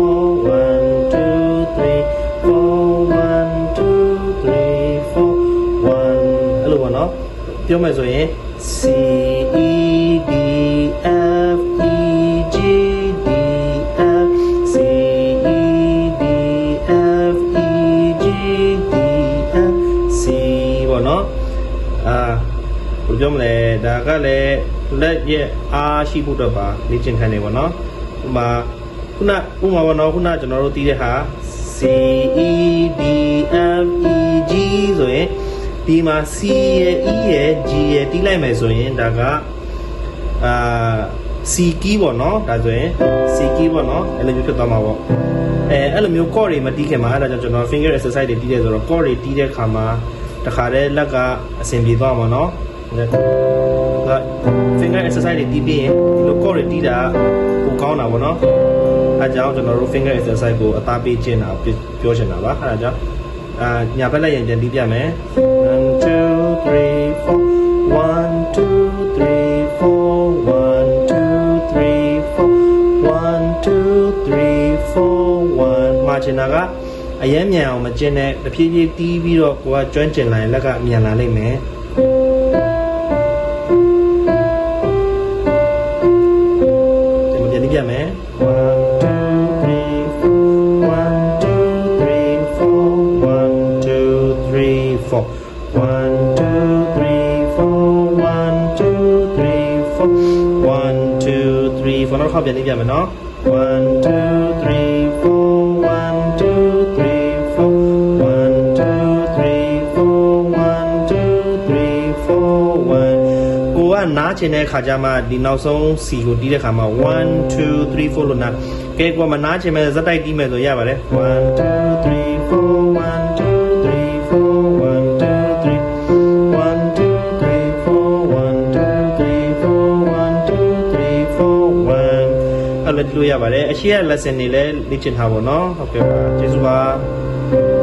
1 2 3 4 1 2 3 4 1အဲ့လိုပေါ့နော်ပြောမယ်ဆိုရင် C E D F E G D F C E D F E G D F C ပေါ့နော်ဘယ်ပြောမလဲဒါကလည်းလက်ရဲ့အားရှိဖို့တော့ပါလေ့ကျင့်ခိုင်းနေပေါ့နော်ဥပမာပေါ့နော်ခုနကျွန်တော်တို့တီးတဲ့ဟာ C E D F E G ဆိုရင်ဒီမှာ C ရဲ့ E ရဲ့ G ရဲ့တီးလိုက်မယ်ဆိုရင်ဒါကC key ပေါ့နော်ဒါဆိုရင် C key ပေါ့နော်အဲ့လိုမျိုးဖြစ်သွားမှာပေါ့အဲ့လိုမျိုး chord တွေမတီးခင်မှာအဲ့ဒါကြောင့်ကျွန်တော် finger exercise တွေတီးတယ်ဆိုတော့ chord တွေတီးတဲ့ခါမှာတခါတည်းလက်ကအဆင်ပြေသွားမှာနော်finger exercise တွေတီးပြီးရင်ဒီလို chord တွေတီးတာပိုကောင်းတာပေါ့နော်အဲကြောင့်ကျွန်တော်တို့ finger exercise ကိုအသားပေးခြင်းတာပြောချင်တာပါအဲဒါကြောင့်ညာဘက်လက်ရင်ပြန်တီးပြမယ်1 2 3 4 1 2 3 4 1 2 3 4 1 2 3 4 1မှာချင်တာကအရင်မြန်အောင်မကျင်းနဲ့တဖြည်းဖြည်းတီးပြီးတော့ကိုကကျွမ်းကျင်လာရင်လက်ကမြန်လာလိမ့်မယ်ပြန်မယ်1 2 3 4 1 2 3 4 1 2 3 4 1 2 3 4 1 2 3 4 1 2 3 4နောက်ခေါက်ပြန်ပြန်မယ်နော်1 2 3 4 1 2 3 4 1 2 3 4 1 2 3 4 1ကိုကနားချင်တဲ့ခါကျမှဒီနောက်ဆုံးစီကိုတီးတဲ့ခါမှာ1 2 3 4လို့နားကဲကိုမနားချင်မဲ့ဇက်တိုက်တီးမယ်ဆိုရပါတယ်1 2 3 4 1 2 3 4 1 2 3 1 2 3 4 1 2 3 4 1 2 3 4 1အဲ့လိုတီးလို့ရပါတယ်အရှိရ lesson တွေလည်းလေ့ကျင့်ထားပါတော့ဟုတ်ကဲ့ပါကျေးဇူးပါ